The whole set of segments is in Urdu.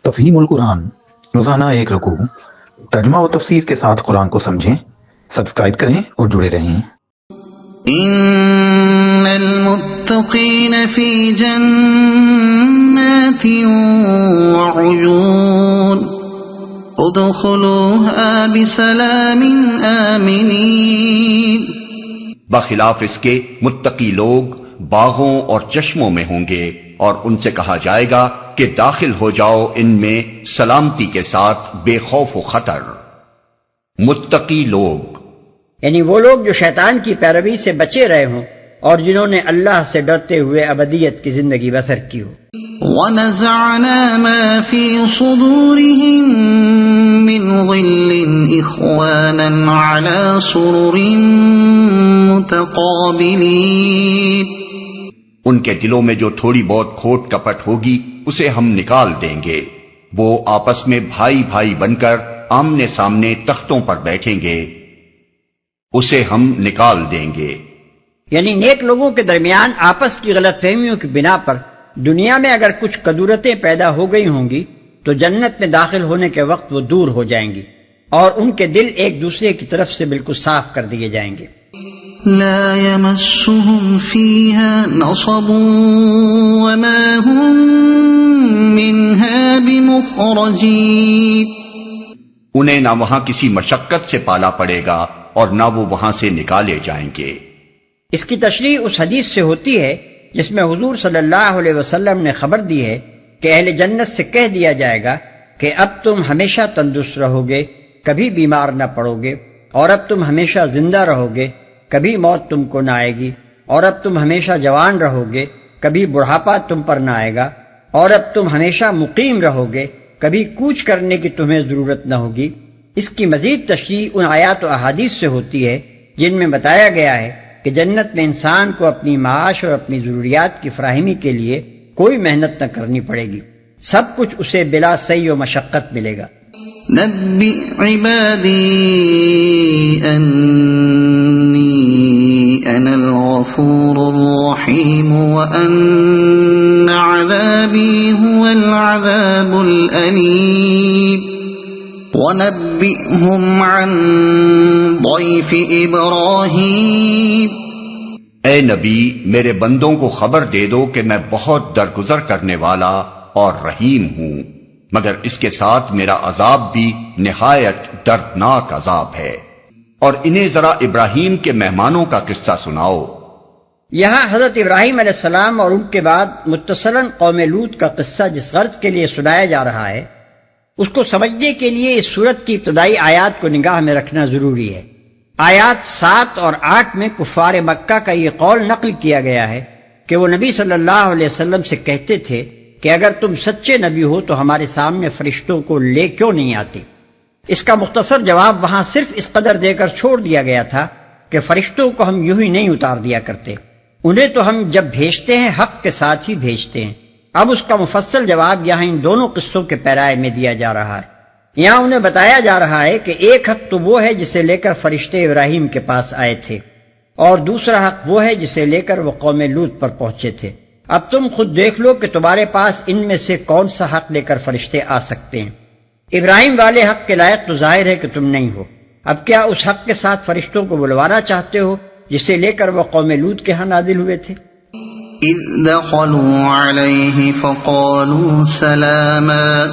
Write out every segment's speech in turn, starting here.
تفہیم القرآن، روزانہ ایک رکوع، ترجمہ و تفسیر کے ساتھ قرآن کو سمجھیں۔ سبسکرائب کریں اور جڑے رہیں۔ ان المتقین فی جنات وعیون ادخلوها بسلام آمنین۔ بخلاف اس کے متقی لوگ باغوں اور چشموں میں ہوں گے، اور ان سے کہا جائے گا کہ داخل ہو جاؤ ان میں سلامتی کے ساتھ بے خوف و خطر۔ متقی لوگ یعنی وہ لوگ جو شیطان کی پیروی سے بچے رہے ہوں اور جنہوں نے اللہ سے ڈرتے ہوئے ابدیت کی زندگی بسر کی ہو۔ وَنَزَعْنَا مَا فِي صُدُورِهِم مِّنْ غِلٍّ إِخْوَانًا عَلَى سُرُرٍ مُتَقَابِلِينَ۔ ان کے دلوں میں جو تھوڑی بہت کھوٹ کپٹ ہوگی اسے ہم نکال دیں گے، وہ آپس میں بھائی بھائی بن کر آمنے سامنے تختوں پر بیٹھیں گے، اسے ہم نکال دیں گے۔ یعنی نیک لوگوں کے درمیان آپس کی غلط فہمیوں کی بنا پر دنیا میں اگر کچھ کدورتیں پیدا ہو گئی ہوں گی تو جنت میں داخل ہونے کے وقت وہ دور ہو جائیں گی اور ان کے دل ایک دوسرے کی طرف سے بالکل صاف کر دیے جائیں گے۔ لا يمسهم فيها نصب وما هم منها بمخرجين۔ انہیں نہ وہاں کسی مشقت سے پالا پڑے گا اور نہ وہ وہاں سے نکالے جائیں گے۔ اس کی تشریح اس حدیث سے ہوتی ہے جس میں حضور صلی اللہ علیہ وسلم نے خبر دی ہے کہ اہل جنت سے کہہ دیا جائے گا کہ اب تم ہمیشہ تندرست رہو گے، کبھی بیمار نہ پڑو گے، اور اب تم ہمیشہ زندہ رہو گے، کبھی موت تم کو نہ آئے گی، اور اب تم ہمیشہ جوان رہو گے، کبھی بڑھاپا تم پر نہ آئے گا، اور اب تم ہمیشہ مقیم رہو گے، کبھی کوچ کرنے کی تمہیں ضرورت نہ ہوگی۔ اس کی مزید تشریح ان آیات و احادیث سے ہوتی ہے جن میں بتایا گیا ہے کہ جنت میں انسان کو اپنی معاش اور اپنی ضروریات کی فراہمی کے لیے کوئی محنت نہ کرنی پڑے گی، سب کچھ اسے بلا سعی و مشقت ملے گا۔ نبئ عبادی انی انا الغفور الرحیم وان عذابی هو العذاب الالیم وَنَبِّئْهُمْ عَنْ ضَيْفِ إِبْرَاهِيمَ۔ اے نبی میرے بندوں کو خبر دے دو کہ میں بہت درگزر کرنے والا اور رحیم ہوں، مگر اس کے ساتھ میرا عذاب بھی نہایت دردناک عذاب ہے، اور انہیں ذرا ابراہیم کے مہمانوں کا قصہ سناؤ۔ یہاں حضرت ابراہیم علیہ السلام اور ان کے بعد متصلاً قوم لوط کا قصہ جس غرض کے لیے سنایا جا رہا ہے اس کو سمجھنے کے لیے اس سورت کی ابتدائی آیات کو نگاہ میں رکھنا ضروری ہے۔ آیات 7 اور 8 میں کفار مکہ کا یہ قول نقل کیا گیا ہے کہ وہ نبی صلی اللہ علیہ وسلم سے کہتے تھے کہ اگر تم سچے نبی ہو تو ہمارے سامنے فرشتوں کو لے کیوں نہیں آتے؟ اس کا مختصر جواب وہاں صرف اس قدر دے کر چھوڑ دیا گیا تھا کہ فرشتوں کو ہم یوں ہی نہیں اتار دیا کرتے، انہیں تو ہم جب بھیجتے ہیں حق کے ساتھ ہی بھیجتے ہیں۔ اب اس کا مفصل جواب یہاں ان دونوں قصوں کے پیرائے میں دیا جا رہا ہے۔ یہاں انہیں بتایا جا رہا ہے کہ ایک حق تو وہ ہے جسے لے کر فرشتے ابراہیم کے پاس آئے تھے، اور دوسرا حق وہ ہے جسے لے کر وہ قوم لوط پر پہنچے تھے۔ اب تم خود دیکھ لو کہ تمہارے پاس ان میں سے کون سا حق لے کر فرشتے آ سکتے ہیں۔ ابراہیم والے حق کے لائق تو ظاہر ہے کہ تم نہیں ہو، اب کیا اس حق کے ساتھ فرشتوں کو بلوانا چاہتے ہو جسے لے کر وہ قوم لوط کے ہاں نازل ہوئے تھے؟ اذ دخلوا علیہ فقالوا سلاما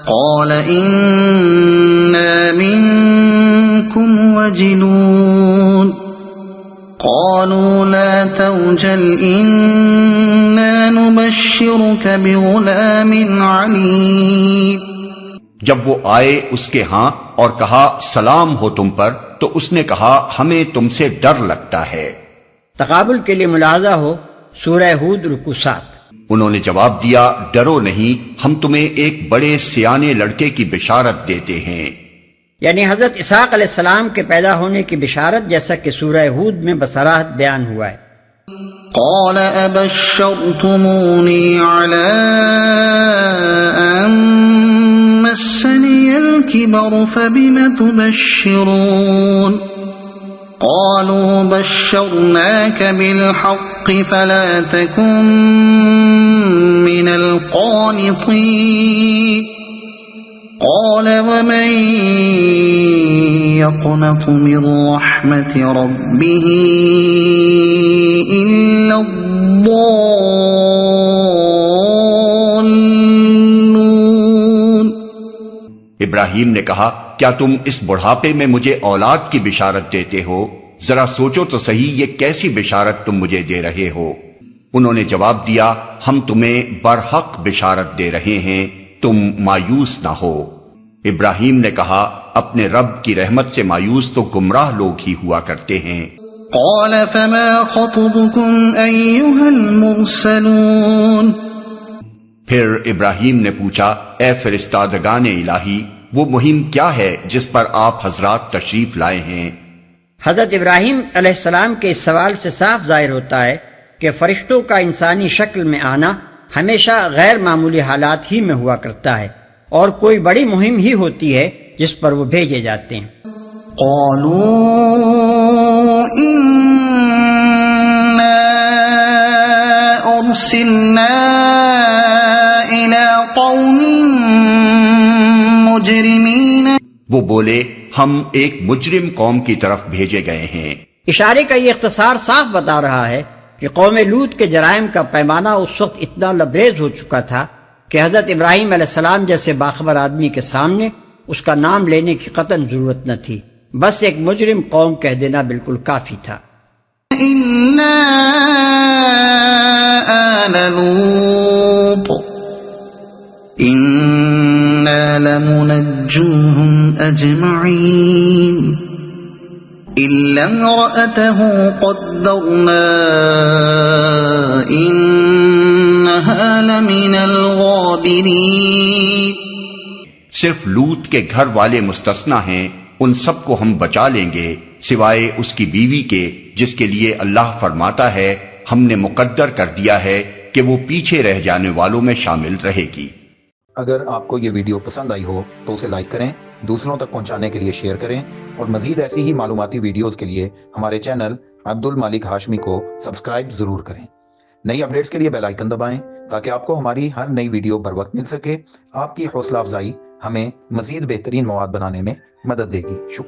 قال انا منکم وجلون قالوا لا توجل انا نبشرک بغلام علیم۔ جب وہ آئے اس کے ہاں اور کہا سلام ہو تم پر تو اس نے کہا ہمیں تم سے ڈر لگتا ہے۔ تقابل کے لیے ملاحظہ ہو سورہ ہود رکوع 7۔ انہوں نے جواب دیا ڈرو نہیں، ہم تمہیں ایک بڑے سیانے لڑکے کی بشارت دیتے ہیں۔ یعنی حضرت اسحاق علیہ السلام کے پیدا ہونے کی بشارت، جیسا کہ سورہ ہود میں بصراحت بیان ہوا ہے۔ قال ابشرتمونی علی ان مسنی الکبر فبم تبشرون قالوا بشرناك بالحق فلا تكن من القانطين قال ومن يقنط من رحمة ربه إلا الضالون۔ ابراہیم نے کہا کیا تم اس بڑھاپے میں مجھے اولاد کی بشارت دیتے ہو؟ ذرا سوچو تو صحیح یہ کیسی بشارت تم مجھے دے رہے ہو؟ انہوں نے جواب دیا ہم تمہیں برحق بشارت دے رہے ہیں، تم مایوس نہ ہو۔ ابراہیم نے کہا اپنے رب کی رحمت سے مایوس تو گمراہ لوگ ہی ہوا کرتے ہیں۔ قال فما خطبكم أيها المرسلون۔ پھر ابراہیم نے پوچھا اے فرستادگان الہی وہ مہم کیا ہے جس پر آپ حضرات تشریف لائے ہیں؟ حضرت ابراہیم علیہ السلام کے اس سوال سے صاف ظاہر ہوتا ہے کہ فرشتوں کا انسانی شکل میں آنا ہمیشہ غیر معمولی حالات ہی میں ہوا کرتا ہے، اور کوئی بڑی مہم ہی ہوتی ہے جس پر وہ بھیجے جاتے ہیں۔ قالوا إنا أرسلنا إلى قوم مجرمين۔ وہ بولے ہم ایک مجرم قوم کی طرف بھیجے گئے ہیں۔ اشارے کا یہ اختصار صاف بتا رہا ہے کہ قوم لوط کے جرائم کا پیمانہ اس وقت اتنا لبریز ہو چکا تھا کہ حضرت ابراہیم علیہ السلام جیسے باخبر آدمی کے سامنے اس کا نام لینے کی قطعاً ضرورت نہ تھی، بس ایک مجرم قوم کہہ دینا بالکل کافی تھا۔ إلا آل لوط إنا لمنجوهم أجمعين إلا امرأته قدرنا إنها لمن الغابرين۔ صرف لوط کے گھر والے مستثنا ہیں، ان سب کو ہم بچا لیں گے سوائے اس کی بیوی کے جس کے لیے اللہ فرماتا ہے ہم نے مقدر کر دیا ہے کہ وہ پیچھے رہ جانے والوں میں شامل رہے گی۔ اگر آپ کو یہ ویڈیو پسند آئی ہو تو اسے لائک کریں، دوسروں تک پہنچانے کے لیے شیئر کریں، اور مزید ایسی ہی معلوماتی ویڈیوز کے لیے ہمارے چینل عبد المالک ہاشمی کو سبسکرائب ضرور کریں۔ نئی اپڈیٹس کے لیے بیل آئیکن دبائیں تاکہ آپ کو ہماری ہر نئی ویڈیو بر وقت مل سکے۔ آپ کی حوصلہ افزائی ہمیں مزید بہترین مواد بنانے میں مدد دے گی۔ شکریہ۔